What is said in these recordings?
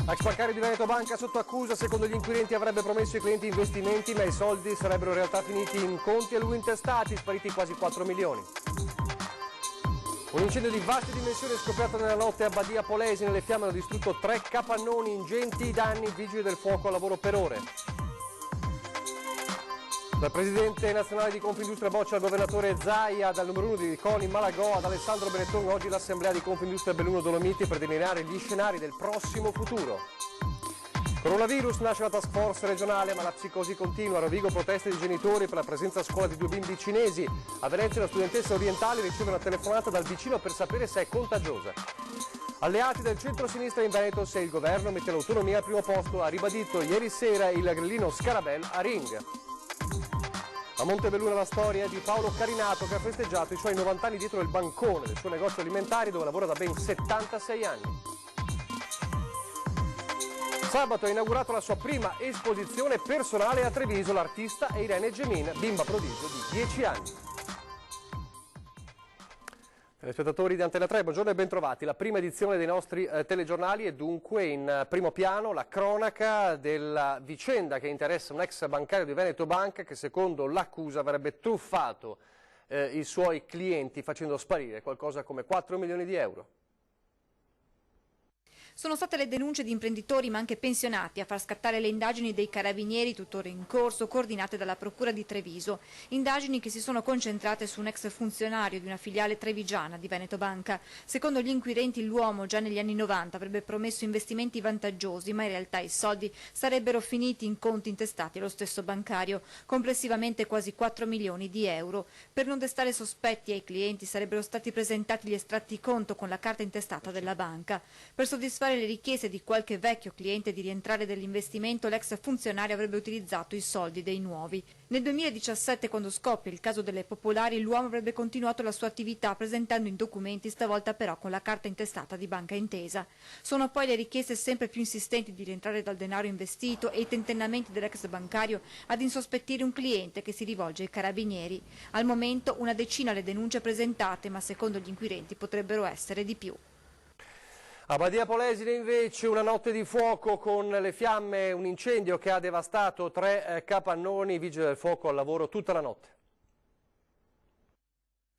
Ex bancario di Veneto Banca sotto accusa, secondo gli inquirenti avrebbe promesso ai clienti investimenti, ma i soldi sarebbero in realtà finiti in conti a lui intestati, spariti quasi 4 milioni. Un incendio di vaste dimensioni è scoppiato nella notte a Badia Polesi, nelle fiamme hanno distrutto 3 capannoni, ingenti danni, vigili del fuoco a lavoro per ore. Dal presidente nazionale di Confindustria boccia al governatore Zaia, dal numero 1 di Coni Malagò ad Alessandro Benetton, oggi l'assemblea di Confindustria Belluno Dolomiti per delineare gli scenari del prossimo futuro. Coronavirus, nasce la task force regionale, ma la psicosi continua. A Rovigo proteste di genitori per la presenza a scuola di 2 bimbi cinesi. A Venezia la studentessa orientale riceve una telefonata dal vicino per sapere se è contagiosa. Alleati del centro-sinistra in Veneto, se il governo mette l'autonomia al primo posto, ha ribadito ieri sera il grillino Scarabel a Ring. A Montebelluna la storia di Paolo Carinato, che ha festeggiato i suoi 90 anni dietro il bancone del suo negozio alimentari dove lavora da ben 76 anni. Sabato ha inaugurato la sua prima esposizione personale a Treviso, l'artista è Irene Gemin, bimba prodigio di 10 anni. Telespettatori di Antena 3, buongiorno e bentrovati. La prima edizione dei nostri telegiornali è dunque in primo piano la cronaca della vicenda che interessa un ex bancario di Veneto Banca che secondo l'accusa avrebbe truffato i suoi clienti facendo sparire qualcosa come 4 milioni di euro. Sono state le denunce di imprenditori ma anche pensionati a far scattare le indagini dei carabinieri tuttora in corso, coordinate dalla Procura di Treviso. Indagini che si sono concentrate su un ex funzionario di una filiale trevigiana di Veneto Banca. Secondo gli inquirenti l'uomo già negli anni 90 avrebbe promesso investimenti vantaggiosi, ma in realtà i soldi sarebbero finiti in conti intestati allo stesso bancario, complessivamente quasi 4 milioni di euro. Per non destare sospetti ai clienti sarebbero stati presentati gli estratti conto con la carta intestata della banca. Per soddisfare le richieste di qualche vecchio cliente di rientrare dell'investimento, l'ex funzionario avrebbe utilizzato i soldi dei nuovi. Nel 2017, quando scoppia il caso delle popolari, l'uomo avrebbe continuato la sua attività presentando i documenti, stavolta però con la carta intestata di Banca Intesa. Sono poi le richieste sempre più insistenti di rientrare dal denaro investito e i tentennamenti dell'ex bancario ad insospettire un cliente che si rivolge ai carabinieri. Al momento una decina le denunce presentate, ma secondo gli inquirenti potrebbero essere di più. A Badia Polesine invece una notte di fuoco con le fiamme, un incendio che ha devastato 3 capannoni, vigili del fuoco al lavoro tutta la notte.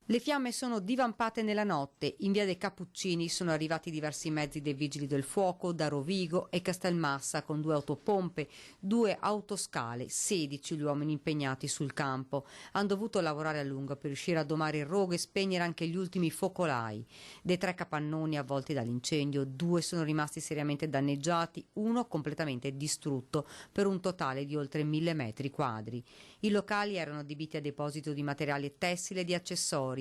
Le fiamme sono divampate nella notte. In via dei Cappuccini sono arrivati diversi mezzi dei vigili del fuoco da Rovigo e Castelmassa con 2 autopompe, 2 autoscale, 16 gli uomini impegnati sul campo. Hanno dovuto lavorare a lungo per riuscire a domare il rogo e spegnere anche gli ultimi focolai. Dei 3 capannoni avvolti dall'incendio, 2 sono rimasti seriamente danneggiati, 1 completamente distrutto per un totale di oltre 1000 metri quadri. I locali erano adibiti a deposito di materiale tessile e di accessori.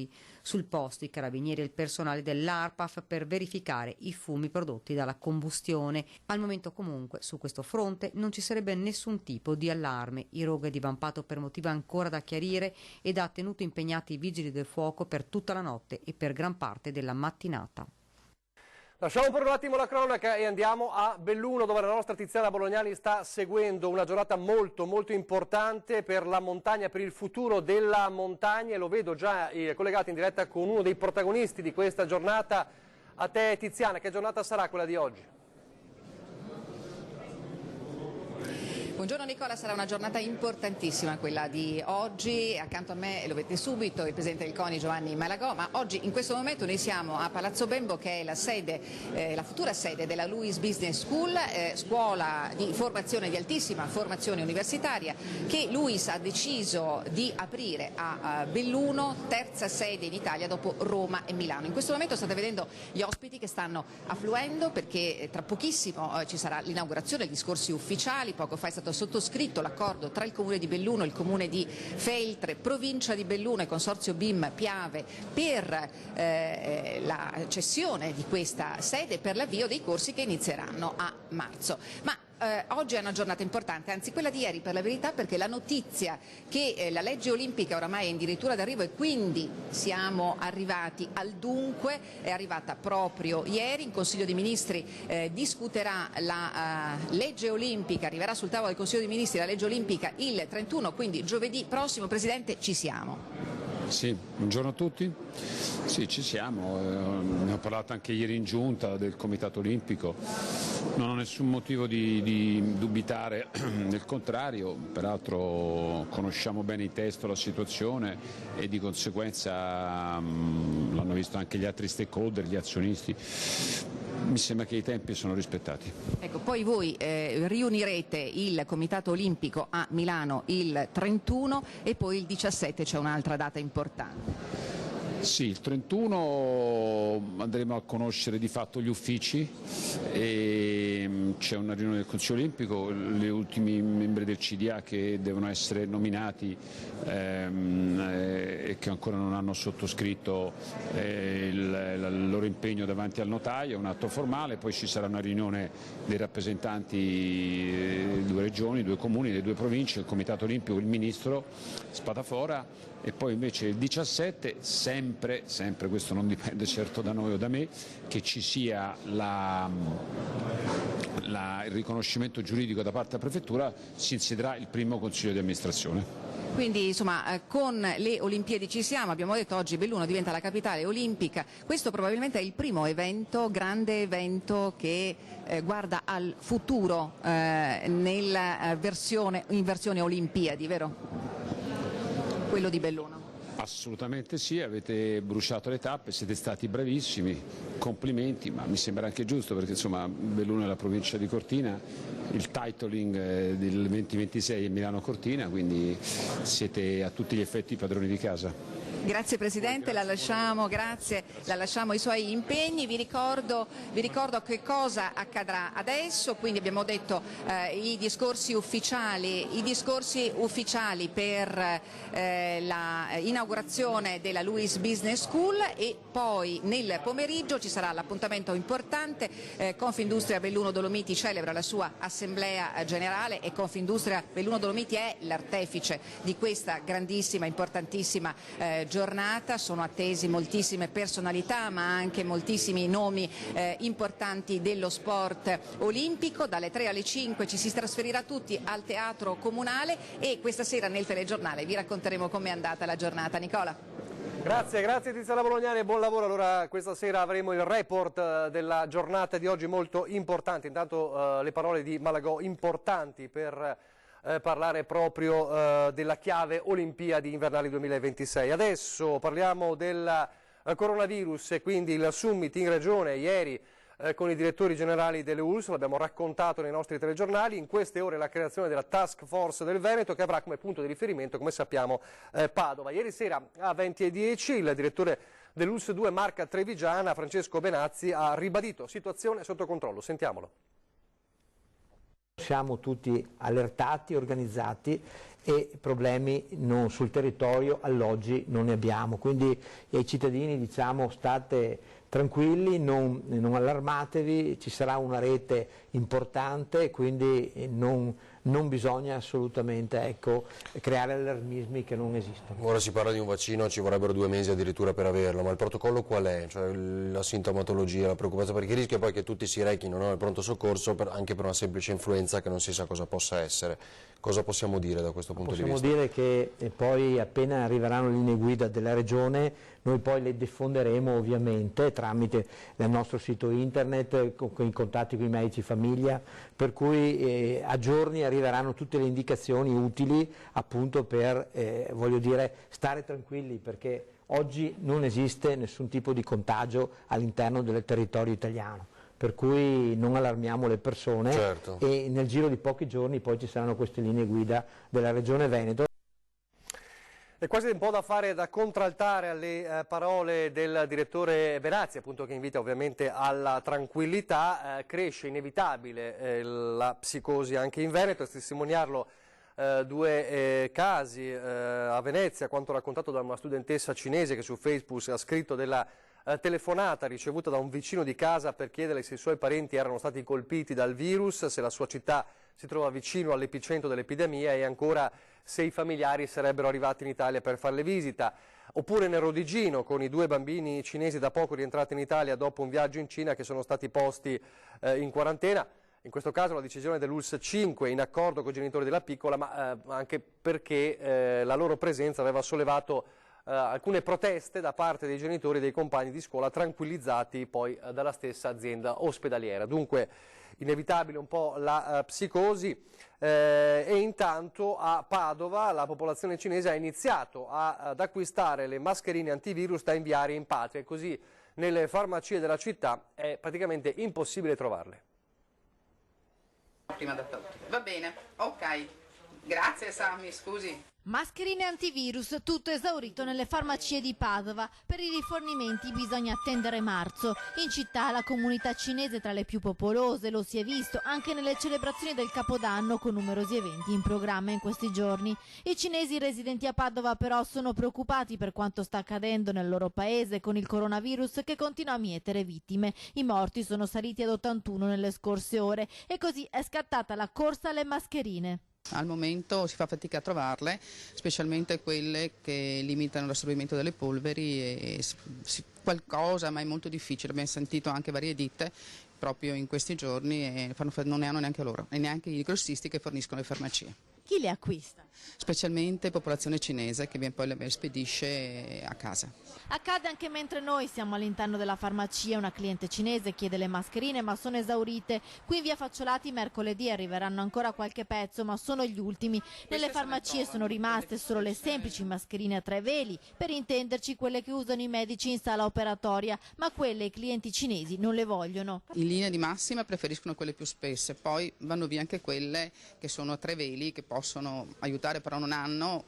Sul posto i carabinieri e il personale dell'ARPAF per verificare i fumi prodotti dalla combustione. Al momento comunque su questo fronte non ci sarebbe nessun tipo di allarme. Il rogo è divampato per motivi ancora da chiarire ed ha tenuto impegnati i vigili del fuoco per tutta la notte e per gran parte della mattinata. Lasciamo per un attimo la cronaca e andiamo a Belluno, dove la nostra Tiziana Bolognani sta seguendo una giornata molto importante per la montagna, per il futuro della montagna, e lo vedo già collegato in diretta con uno dei protagonisti di questa giornata. A te Tiziana, che giornata sarà quella di oggi? Buongiorno Nicola, sarà una giornata importantissima quella di oggi. Accanto a me, lo vedete subito, il presidente del CONI Giovanni Malagò, ma oggi in questo momento noi siamo a Palazzo Bembo, che è la sede, la futura sede della Luis Business School, scuola di formazione di altissima formazione universitaria che Luis ha deciso di aprire a Belluno, terza sede in Italia dopo Roma e Milano. In questo momento state vedendo gli ospiti che stanno affluendo perché tra pochissimo ci sarà l'inaugurazione, i discorsi ufficiali. Poco fa è stato sottoscritto l'accordo tra il Comune di Belluno, il Comune di Feltre, Provincia di Belluno e Consorzio BIM Piave per la cessione di questa sede per l'avvio dei corsi che inizieranno a marzo. Ma oggi è una giornata importante, anzi quella di ieri per la verità, perché la notizia che la legge olimpica oramai è addirittura d'arrivo e quindi siamo arrivati al dunque è arrivata proprio ieri. In Consiglio dei Ministri discuterà la legge olimpica, arriverà sul tavolo del Consiglio dei Ministri la legge olimpica il 31, quindi giovedì prossimo. Presidente, ci siamo? Sì, buongiorno a tutti. Sì, ci siamo, ne ho parlato anche ieri in giunta del Comitato Olimpico, non ho nessun motivo di dubitare del contrario, peraltro conosciamo bene il testo, la situazione e di conseguenza l'hanno visto anche gli altri stakeholder, gli azionisti. Mi sembra che i tempi sono rispettati. Ecco, poi voi riunirete il Comitato Olimpico a Milano il 31 e poi il 17 c'è un'altra data importante. Sì, il 31 andremo a conoscere di fatto gli uffici e c'è una riunione del Consiglio Olimpico, gli ultimi membri del CDA che devono essere nominati e che ancora non hanno sottoscritto il loro impegno davanti al notaio, è un atto formale, poi ci sarà una riunione dei rappresentanti di 2 regioni, 2 comuni, delle 2 province, il Comitato Olimpico, il Ministro Spadafora. E poi invece il 17, sempre questo non dipende certo da noi o da me, che ci sia il riconoscimento giuridico da parte della Prefettura, si insiederà il primo Consiglio di amministrazione. Quindi insomma con le Olimpiadi ci siamo, abbiamo detto oggi Belluno diventa la capitale olimpica, questo probabilmente è il primo evento, grande evento che guarda al futuro in versione Olimpiadi, vero? Quello di Belluno. Assolutamente sì, avete bruciato le tappe, siete stati bravissimi, complimenti, ma mi sembra anche giusto perché insomma Belluno è la provincia di Cortina, il titling del 2026 è Milano Cortina, quindi siete a tutti gli effetti padroni di casa. Grazie Presidente, la lasciamo ai suoi impegni, vi ricordo che cosa accadrà adesso, quindi abbiamo detto i discorsi ufficiali per l'inaugurazione della Luis Business School e poi nel pomeriggio ci sarà l'appuntamento importante, Confindustria Belluno Dolomiti celebra la sua assemblea generale e Confindustria Belluno Dolomiti è l'artefice di questa grandissima, importantissima giornata, sono attesi moltissime personalità ma anche moltissimi nomi importanti dello sport olimpico, dalle 3 alle 5 ci si trasferirà tutti al Teatro Comunale e questa sera nel telegiornale vi racconteremo com'è andata la giornata. Nicola. Grazie Tiziana Bolognani e buon lavoro. Allora questa sera avremo il report della giornata di oggi molto importante, intanto le parole di Malagò importanti per parlare proprio della chiave Olimpiadi Invernali 2026. Adesso parliamo del coronavirus e quindi il summit in regione ieri con i direttori generali delle ULSS, l'abbiamo raccontato nei nostri telegiornali, in queste ore la creazione della task force del Veneto che avrà come punto di riferimento, come sappiamo, Padova. Ieri sera a 20:10 il direttore dell'ULSS 2 Marca Trevigiana, Francesco Benazzi, ha ribadito situazione sotto controllo. Sentiamolo. Siamo tutti allertati, organizzati e problemi sul territorio all'oggi non ne abbiamo, quindi ai cittadini diciamo state tranquilli, non allarmatevi, ci sarà una rete importante, quindi non bisogna assolutamente creare allarmismi che non esistono. Ora si parla di un vaccino, ci vorrebbero 2 mesi addirittura per averlo, ma il protocollo qual è? Cioè la sintomatologia, la preoccupazione, perché il rischio è poi che tutti si rechino al pronto soccorso anche per una semplice influenza che non si sa cosa possa essere. Cosa possiamo dire da questo punto di vista? Possiamo dire che poi appena arriveranno le linee guida della Regione noi poi le diffonderemo ovviamente tramite il nostro sito internet, con i contatti con i medici famiglia, per cui a giorni arriveranno tutte le indicazioni utili appunto per voglio dire, stare tranquilli, perché oggi non esiste nessun tipo di contagio all'interno del territorio italiano. Per cui non allarmiamo le persone, certo. E nel giro di pochi giorni poi ci saranno queste linee guida della Regione Veneto. È quasi un po' da contraltare alle parole del direttore Benazzi, appunto, che invita ovviamente alla tranquillità. Cresce inevitabile la psicosi anche in Veneto, a testimoniarlo 2 casi a Venezia, quanto raccontato da una studentessa cinese che su Facebook ha scritto della telefonata ricevuta da un vicino di casa per chiedere se i suoi parenti erano stati colpiti dal virus, se la sua città si trova vicino all'epicentro dell'epidemia e ancora se i familiari sarebbero arrivati in Italia per farle visita. Oppure nel Rodigino, con i 2 bambini cinesi da poco rientrati in Italia dopo un viaggio in Cina, che sono stati posti in quarantena. In questo caso la decisione dell'ULSS 5 in accordo con i genitori della piccola, ma anche perché la loro presenza aveva sollevato alcune proteste da parte dei genitori e dei compagni di scuola, tranquillizzati poi dalla stessa azienda ospedaliera. Dunque inevitabile un po' la psicosi e intanto a Padova la popolazione cinese ha iniziato ad acquistare le mascherine antivirus da inviare in patria e così nelle farmacie della città è praticamente impossibile trovarle. Prima da tutti. Va bene, ok. Grazie Sammy, scusi. Mascherine antivirus, tutto esaurito nelle farmacie di Padova. Per i rifornimenti bisogna attendere marzo. In città la comunità cinese è tra le più popolose, lo si è visto anche nelle celebrazioni del Capodanno con numerosi eventi in programma in questi giorni. I cinesi residenti a Padova però sono preoccupati per quanto sta accadendo nel loro paese con il coronavirus che continua a mietere vittime. I morti sono saliti ad 81 nelle scorse ore e così è scattata la corsa alle mascherine. Al momento si fa fatica a trovarle, specialmente quelle che limitano l'assorbimento delle polveri e qualcosa, ma è molto difficile. Abbiamo sentito anche varie ditte proprio in questi giorni e non ne hanno neanche loro e neanche i grossisti che forniscono le farmacie. Chi le acquista? Specialmente popolazione cinese che poi le spedisce a casa. Accade anche mentre noi siamo all'interno della farmacia. Una cliente cinese chiede le mascherine ma sono esaurite. Qui in via Facciolati mercoledì arriveranno ancora qualche pezzo ma sono gli ultimi. Nelle farmacie sono rimaste solo le semplici mascherine a 3 veli, per intenderci quelle che usano i medici in sala operatoria, ma quelle i clienti cinesi non le vogliono. In linea di massima preferiscono quelle più spesse, poi vanno via anche quelle che sono a 3 veli che possono aiutare però non hanno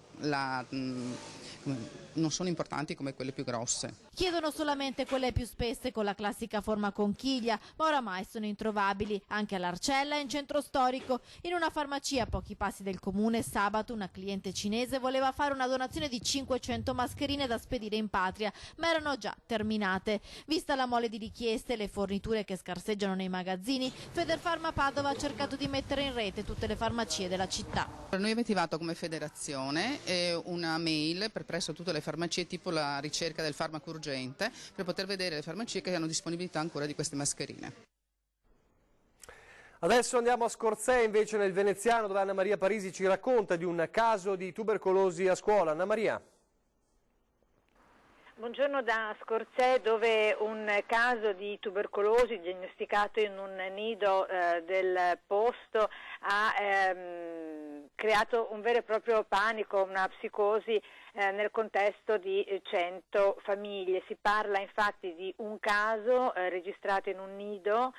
non sono importanti come quelle più grosse. Chiedono solamente quelle più spesse con la classica forma conchiglia, ma oramai sono introvabili anche all'Arcella e in centro storico. In una farmacia a pochi passi del comune sabato una cliente cinese voleva fare una donazione di 500 mascherine da spedire in patria, ma erano già terminate. Vista la mole di richieste e le forniture che scarseggiano nei magazzini, Federfarma Padova ha cercato di mettere in rete tutte le farmacie della città. Noi abbiamo attivato come federazione una mail per presso tutte le farmacie, tipo la ricerca del farmaco urgente, per poter vedere le farmacie che hanno disponibilità ancora di queste mascherine. Adesso andiamo a Scorzè, invece nel Veneziano, dove Anna Maria Parisi ci racconta di un caso di tubercolosi a scuola. Anna Maria. Buongiorno da Scorzè, dove un caso di tubercolosi diagnosticato in un nido del posto ha creato un vero e proprio panico, una psicosi nel contesto di 100 famiglie. Si parla infatti di un caso registrato in un nido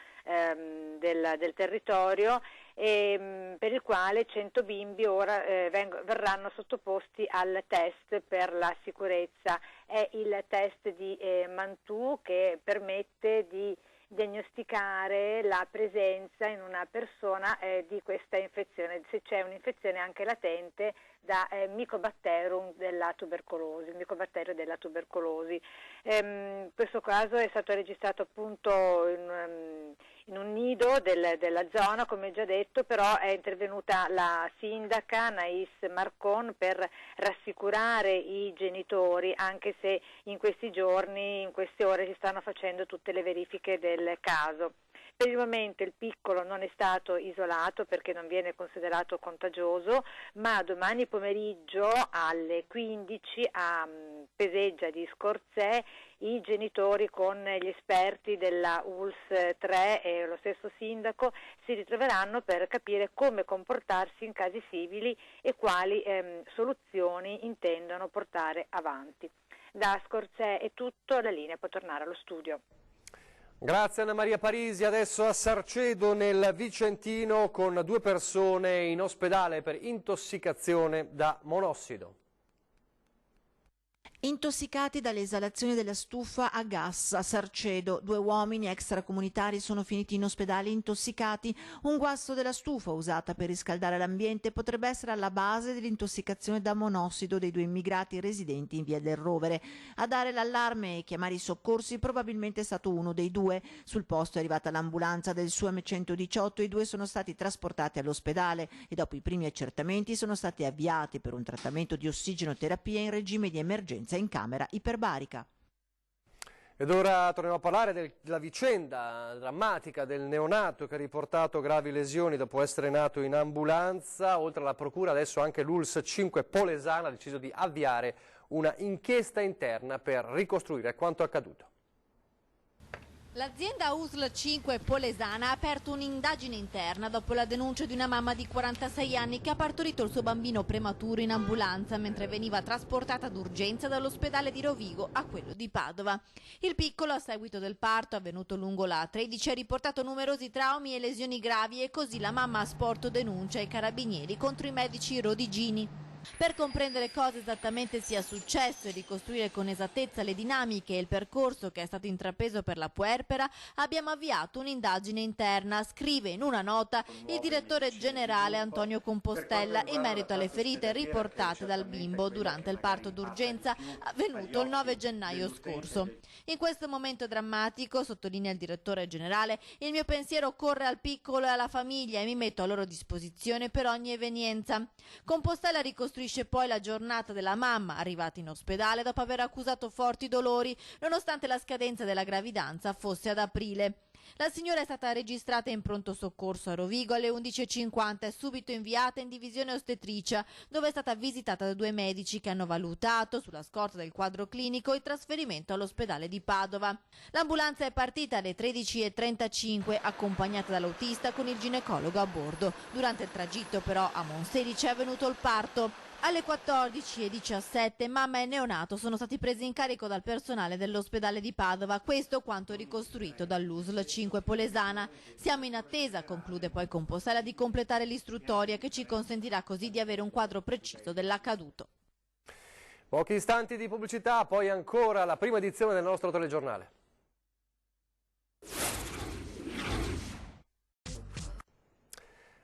del territorio per il quale 100 bimbi ora verranno sottoposti al test per la sicurezza. È il test di Mantoux che permette di diagnosticare la presenza in una persona di questa infezione, se c'è un'infezione anche latente da Mycobacterium della tubercolosi, il Mycobacterio della tubercolosi. Questo caso è stato registrato appunto in un nido della zona, come già detto, però è intervenuta la sindaca Nais Marcon per rassicurare i genitori, anche se in questi giorni, in queste ore si stanno facendo tutte le verifiche del caso. Per il momento il piccolo non è stato isolato perché non viene considerato contagioso, ma domani pomeriggio alle 15 a Peseggia di Scorzè i genitori con gli esperti della ULSS 3 e lo stesso sindaco si ritroveranno per capire come comportarsi in casi simili e quali soluzioni intendono portare avanti. Da Scorzè è tutto, la linea può tornare allo studio. Grazie Anna Maria Parisi. Adesso a Sarcedo nel Vicentino con 2 persone in ospedale per intossicazione da monossido. Intossicati dalle esalazioni della stufa a gas a Sarcedo, 2 uomini extracomunitari sono finiti in ospedale intossicati. Un guasto della stufa usata per riscaldare l'ambiente potrebbe essere alla base dell'intossicazione da monossido dei 2 immigrati residenti in via del Rovere. A dare l'allarme e chiamare i soccorsi probabilmente è stato uno dei 2. Sul posto è arrivata l'ambulanza del SUAM 118, i 2 sono stati trasportati all'ospedale e dopo i primi accertamenti sono stati avviati per un trattamento di ossigenoterapia in regime di emergenza in camera iperbarica. Ed ora torniamo a parlare della vicenda drammatica del neonato che ha riportato gravi lesioni dopo essere nato in ambulanza. Oltre alla procura adesso anche l'ULSS 5 Polesana ha deciso di avviare una inchiesta interna per ricostruire quanto accaduto. L'azienda USL 5 Polesana ha aperto un'indagine interna dopo la denuncia di una mamma di 46 anni che ha partorito il suo bambino prematuro in ambulanza mentre veniva trasportata d'urgenza dall'ospedale di Rovigo a quello di Padova. Il piccolo, a seguito del parto avvenuto lungo la A13, ha riportato numerosi traumi e lesioni gravi e così la mamma ha sporto denuncia ai carabinieri contro i medici rodigini. Per comprendere cosa esattamente sia successo e ricostruire con esattezza le dinamiche e il percorso che è stato intrapreso per la puerpera, abbiamo avviato un'indagine interna, scrive in una nota il direttore generale Antonio Compostella in merito alle ferite riportate dal bimbo durante il parto d'urgenza avvenuto il 9 gennaio scorso. In questo momento drammatico, sottolinea il direttore generale, il mio pensiero corre al piccolo e alla famiglia e mi metto a loro disposizione per ogni evenienza. Compostella ricostruisce poi la giornata della mamma arrivata in ospedale dopo aver accusato forti dolori nonostante la scadenza della gravidanza fosse ad aprile. La signora è stata registrata in pronto soccorso a Rovigo alle 11:50 e subito inviata in divisione ostetricia, dove è stata visitata da 2 medici che hanno valutato, sulla scorta del quadro clinico, il trasferimento all'ospedale di Padova. L'ambulanza è partita alle 13:35, accompagnata dall'autista con il ginecologo a bordo. Durante il tragitto però a Monselice è avvenuto il parto. Alle 14:17 mamma e neonato sono stati presi in carico dal personale dell'ospedale di Padova, questo quanto ricostruito dall'USL 5 Polesana. Siamo in attesa, conclude poi Compostella, di completare l'istruttoria che ci consentirà così di avere un quadro preciso dell'accaduto. Pochi istanti di pubblicità, poi ancora la prima edizione del nostro telegiornale.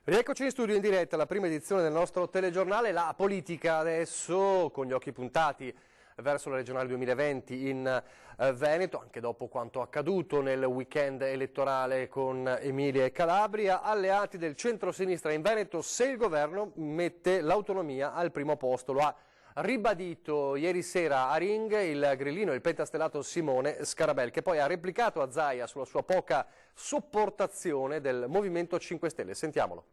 Rieccoci in studio in diretta, la prima edizione del nostro telegiornale, la politica adesso con gli occhi puntati verso la regionale 2020 in Veneto, anche dopo quanto accaduto nel weekend elettorale con Emilia e Calabria. Alleati del centro-sinistra in Veneto, se il governo mette l'autonomia al primo posto, lo ha ribadito ieri sera a Ring il grillino e il pentastellato Simone Scarabel, che poi ha replicato a Zaia sulla sua poca sopportazione del Movimento 5 Stelle. Sentiamolo.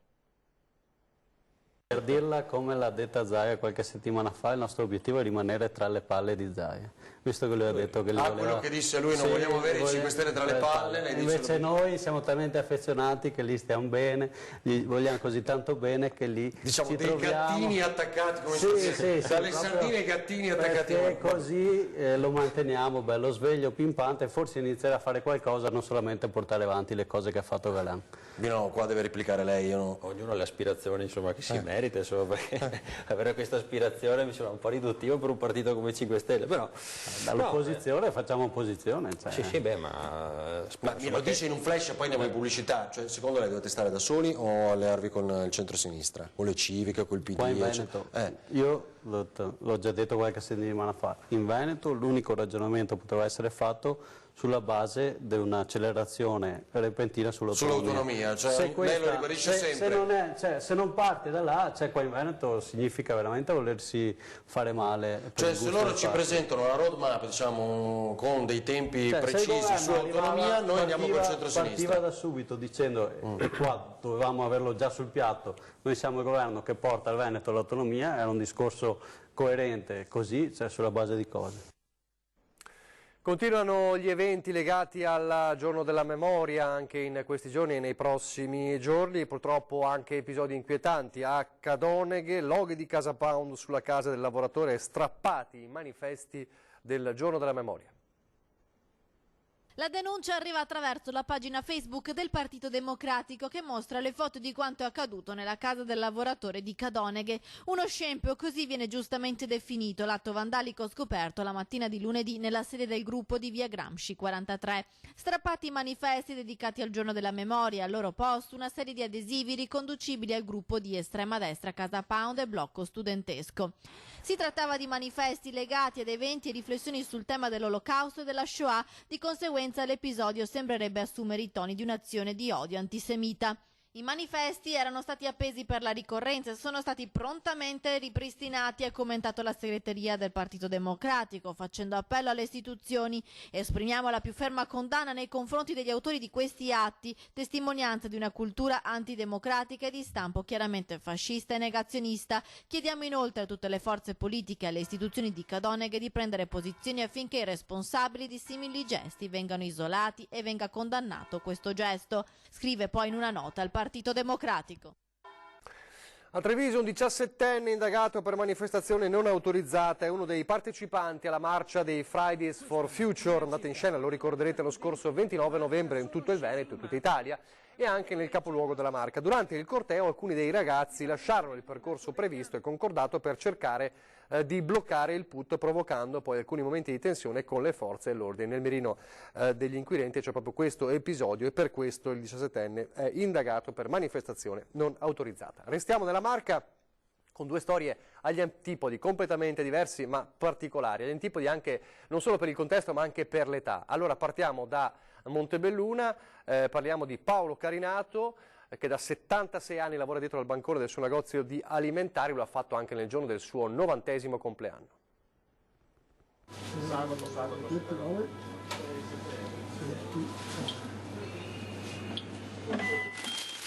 Per dirla come l'ha detta Zaia qualche settimana fa, il nostro obiettivo è rimanere tra le palle di Zaia. Visto che lui ha detto che voleva... quello che disse lui, non vogliamo avere i 5 Stelle tra le palle. Invece noi siamo talmente affezionati che lì stiamo bene, gli vogliamo così tanto bene che lì diciamo ci dei troviamo. gattini attaccati, come dalle sardine ai gattini attaccati. Perché così lo manteniamo bello sveglio, pimpante, e forse inizierà a fare qualcosa, non solamente portare avanti le cose che ha fatto Galan. No, qua deve replicare lei. Io no. Ognuno ha le aspirazioni insomma, che si merita, insomma, perché avere questa aspirazione mi sembra un po' riduttivo per un partito come 5 Stelle, però dall'opposizione facciamo opposizione. Cioè. Sì, beh, ma me lo dice in un flash e poi andiamo in pubblicità. Cioè, secondo lei dovete stare da soli o allearvi con il centro-sinistra? O le civiche, col PD? Qua in Veneto, io l'ho già detto qualche settimana fa, in Veneto l'unico ragionamento poteva essere fatto sulla base di un'accelerazione repentina sull'autonomia. Cioè lei lo ribadisce sempre. Se non parte da là, qua in Veneto significa veramente volersi fare male. Cioè se loro ci presentano la roadmap, diciamo, con dei tempi precisi sull'autonomia, noi andiamo col centro-sinistra. Partiva da subito dicendo, e qua dovevamo averlo già sul piatto, noi siamo il governo che porta al Veneto l'autonomia, era un discorso coerente, così, sulla base di cose. Continuano gli eventi legati al giorno della memoria anche in questi giorni e nei prossimi giorni, purtroppo anche episodi inquietanti a Cadoneghe, loghi di Casa Pound sulla casa del lavoratore, strappati i manifesti del giorno della memoria. La denuncia arriva attraverso la pagina Facebook del Partito Democratico che mostra le foto di quanto è accaduto nella casa del lavoratore di Cadoneghe. Uno scempio, così viene giustamente definito l'atto vandalico scoperto la mattina di lunedì nella sede del gruppo di via Gramsci 43. Strappati i manifesti dedicati al giorno della memoria, al loro posto una serie di adesivi riconducibili al gruppo di estrema destra Casa Pound e Blocco Studentesco. Si trattava di manifesti legati ad eventi e riflessioni sul tema dell'Olocausto e della Shoah, di conseguenza l'episodio sembrerebbe assumere i toni di un'azione di odio antisemita. I manifesti erano stati appesi per la ricorrenza e sono stati prontamente ripristinati, ha commentato la segreteria del Partito Democratico, facendo appello alle istituzioni. Esprimiamo la più ferma condanna nei confronti degli autori di questi atti, testimonianza di una cultura antidemocratica e di stampo chiaramente fascista e negazionista. Chiediamo inoltre a tutte le forze politiche e alle istituzioni di Cadoneghe di prendere posizioni affinché i responsabili di simili gesti vengano isolati e venga condannato questo gesto. Scrive poi in una nota il Partito Democratico. A Treviso un 17enne indagato per manifestazione non autorizzata è uno dei partecipanti alla marcia dei Fridays for Future, andata in scena, lo ricorderete, lo scorso 29 novembre in tutto il Veneto, in tutta Italia e anche nel capoluogo della Marca. Durante il corteo alcuni dei ragazzi lasciarono il percorso previsto e concordato per cercare di bloccare il PUT, provocando poi alcuni momenti di tensione con le forze dell'ordine. Nel mirino degli inquirenti c'è proprio questo episodio e per questo il 17enne è indagato per manifestazione non autorizzata. Restiamo nella Marca con due storie agli antipodi completamente diversi ma particolari, agli antipodi anche non solo per il contesto ma anche per l'età. Allora partiamo da Montebelluna, parliamo di Paolo Carinato, che da 76 anni lavora dietro al bancone del suo negozio di alimentari, lo ha fatto anche nel giorno del suo 90° compleanno.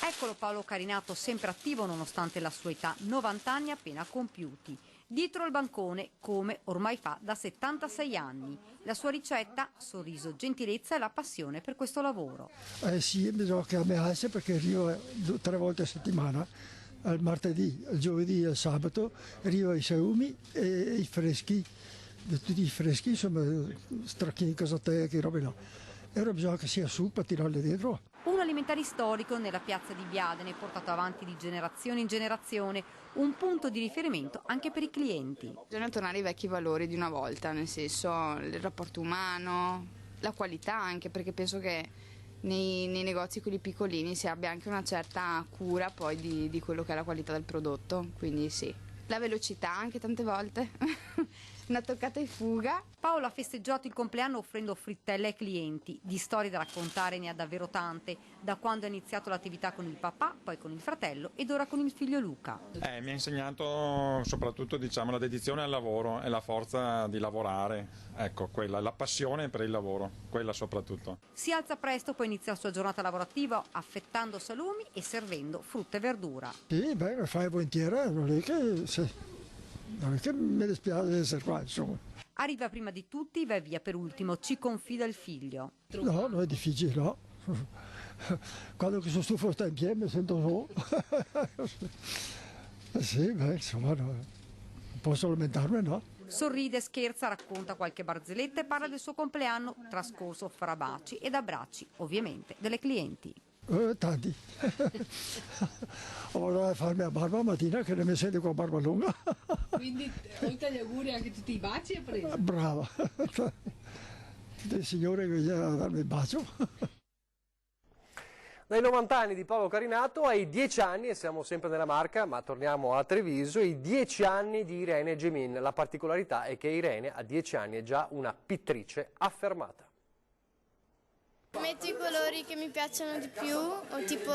Eccolo Paolo Carinato, sempre attivo nonostante la sua età, 90 anni appena compiuti. Dietro al bancone, come ormai fa da 76 anni. La sua ricetta? Sorriso, gentilezza e la passione per questo lavoro. Sì, bisogna che mi alzi perché arrivo 3 volte a settimana, il martedì, il giovedì e il sabato, arrivo i salumi e i freschi, tutti i freschi, insomma, stracchini, casatelle, che robe là. E ora bisogna che sia su per tirarle dentro. Un alimentari storico nella piazza di Biadene, portato avanti di generazione in generazione, un punto di riferimento anche per i clienti. Bisogna tornare ai vecchi valori di una volta, nel senso il rapporto umano, la qualità anche, perché penso che nei negozi quelli piccolini si abbia anche una certa cura poi di quello che è la qualità del prodotto, quindi sì. La velocità anche tante volte, una toccata e fuga. Paolo ha festeggiato il compleanno offrendo frittelle ai clienti. Di storie da raccontare ne ha davvero tante, da quando ha iniziato l'attività con il papà, poi con il fratello ed ora con il figlio Luca. Mi ha insegnato soprattutto la dedizione al lavoro e la forza di lavorare, ecco quella, la passione per il lavoro, quella soprattutto. Si alza presto, poi inizia la sua giornata lavorativa affettando salumi e servendo frutta e verdura. Sì, beh, lo fai volentieri, non è che mi dispiace essere qua, insomma. Arriva prima di tutti, va via per ultimo, ci confida il figlio. No, non è difficile, no. Quando sono stufo sta in piedi mi sento solo. Sì, beh, insomma, no. Non posso lamentarmi, no. Sorride, scherza, racconta qualche barzelletta e parla del suo compleanno trascorso fra baci ed abbracci, ovviamente, delle clienti. Tanti. Ho voluto farmi la barba mattina che non mi sento con la barba lunga. Quindi oltre agli auguri anche tutti i baci hai preso? Brava. Tutte le signore che venivano a darmi il bacio. Dai 90 anni di Paolo Carinato ai 10 anni, e siamo sempre nella Marca, ma torniamo a Treviso, i 10 anni di Irene Gemin. La particolarità è che Irene a 10 anni è già una pittrice affermata. Metto i colori che mi piacciono di più, o tipo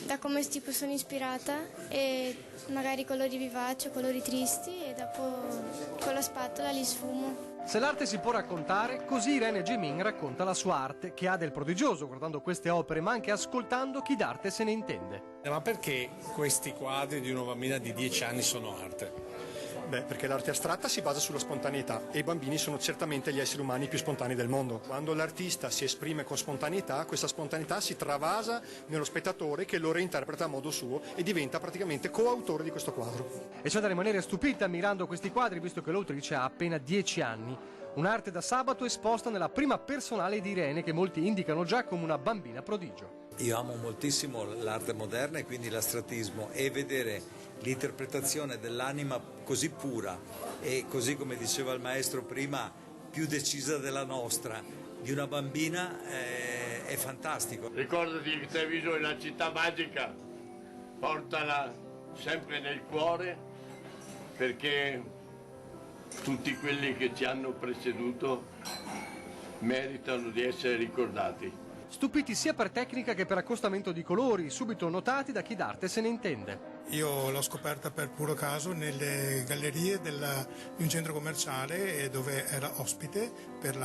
da come tipo sono ispirata, e magari colori vivaci o colori tristi, e dopo con la spatola li sfumo. Se l'arte si può raccontare, così Irene Gemin racconta la sua arte, che ha del prodigioso guardando queste opere, ma anche ascoltando chi d'arte se ne intende. Ma perché questi quadri di una bambina di 10 anni sono arte? Beh, perché l'arte astratta si basa sulla spontaneità e i bambini sono certamente gli esseri umani più spontanei del mondo. Quando l'artista si esprime con spontaneità, questa spontaneità si travasa nello spettatore che lo reinterpreta a modo suo e diventa praticamente coautore di questo quadro. E c'è da rimanere stupita ammirando questi quadri, visto che l'autrice ha appena 10 anni. Un'arte da sabato esposta nella prima personale di Irene, che molti indicano già come una bambina prodigio. Io amo moltissimo l'arte moderna e quindi l'astratismo, e vedere l'interpretazione dell'anima così pura e così, come diceva il maestro prima, più decisa della nostra, di una bambina è fantastico. Ricordati che Treviso è una città magica, portala sempre nel cuore, perché tutti quelli che ci hanno preceduto meritano di essere ricordati. Stupiti sia per tecnica che per accostamento di colori, subito notati da chi d'arte se ne intende. Io l'ho scoperta per puro caso nelle gallerie di un centro commerciale dove era ospite per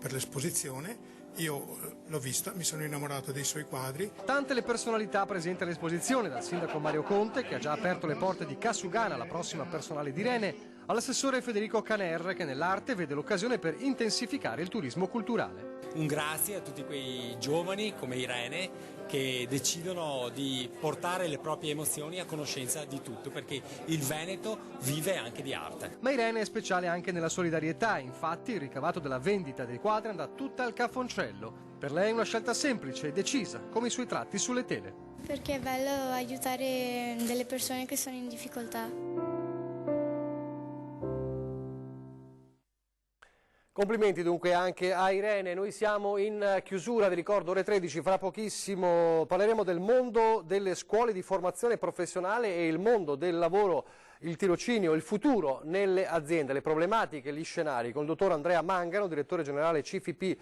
l'esposizione. Io l'ho vista, mi sono innamorato dei suoi quadri. Tante le personalità presenti all'esposizione, dal sindaco Mario Conte, che ha già aperto le porte di Casugana, la prossima personale di Irene, all'assessore Federico Caner, che nell'arte vede l'occasione per intensificare il turismo culturale. Un grazie a tutti quei giovani come Irene che decidono di portare le proprie emozioni a conoscenza di tutto, perché il Veneto vive anche di arte. Ma Irene è speciale anche nella solidarietà, infatti il ricavato della vendita dei quadri andrà tutta al Cafoncello. Per lei è una scelta semplice e decisa, come i suoi tratti sulle tele. Perché è bello aiutare delle persone che sono in difficoltà. Complimenti dunque anche a Irene. Noi siamo in chiusura, vi ricordo ore 13, fra pochissimo parleremo del mondo delle scuole di formazione professionale e il mondo del lavoro, il tirocinio, il futuro nelle aziende, le problematiche, gli scenari, con il dottor Andrea Mangano, direttore generale CFP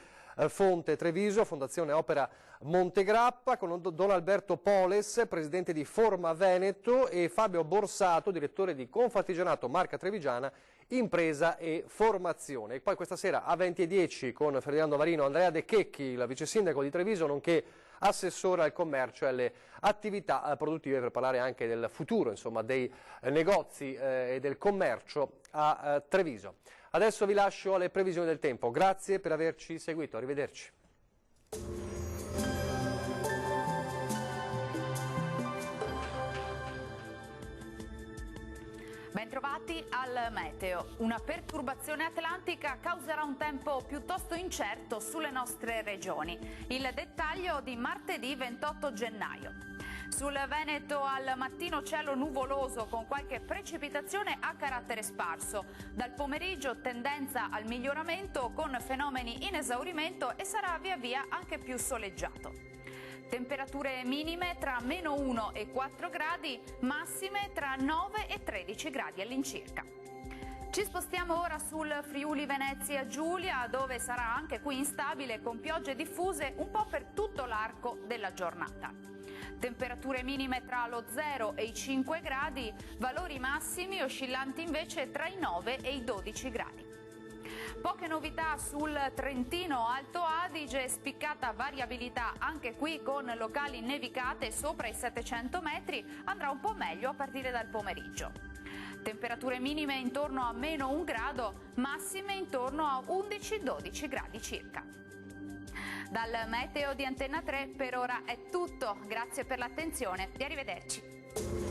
Fonte Treviso, Fondazione Opera Montegrappa, con Don Alberto Poles, presidente di Forma Veneto, e Fabio Borsato, direttore di Confartigianato Marca Trevigiana, Impresa e Formazione. E poi questa sera a 20:10 con Ferdinando Varino, Andrea De Checchi, il vice sindaco di Treviso, nonché assessore al commercio e alle attività produttive, per parlare anche del futuro, insomma, dei negozi e del commercio a Treviso. Adesso vi lascio alle previsioni del tempo. Grazie per averci seguito, arrivederci. Bentrovati al meteo. Una perturbazione atlantica causerà un tempo piuttosto incerto sulle nostre regioni. Il dettaglio di martedì 28 gennaio. Sul Veneto al mattino cielo nuvoloso con qualche precipitazione a carattere sparso. Dal pomeriggio tendenza al miglioramento con fenomeni in esaurimento e sarà via via anche più soleggiato. Temperature minime tra -1 e 4 gradi, massime tra 9 e 13 gradi all'incirca. Ci spostiamo ora sul Friuli Venezia Giulia, dove sarà anche qui instabile con piogge diffuse un po' per tutto l'arco della giornata. Temperature minime tra lo 0 e i 5 gradi, valori massimi oscillanti invece tra i 9 e i 12 gradi. Poche novità sul Trentino Alto Adige, spiccata variabilità anche qui con locali nevicate sopra i 700 metri, andrà un po' meglio a partire dal pomeriggio. Temperature minime intorno a -1 grado, massime intorno a 11-12 gradi circa. Dal meteo di Antenna 3 per ora è tutto, grazie per l'attenzione e arrivederci.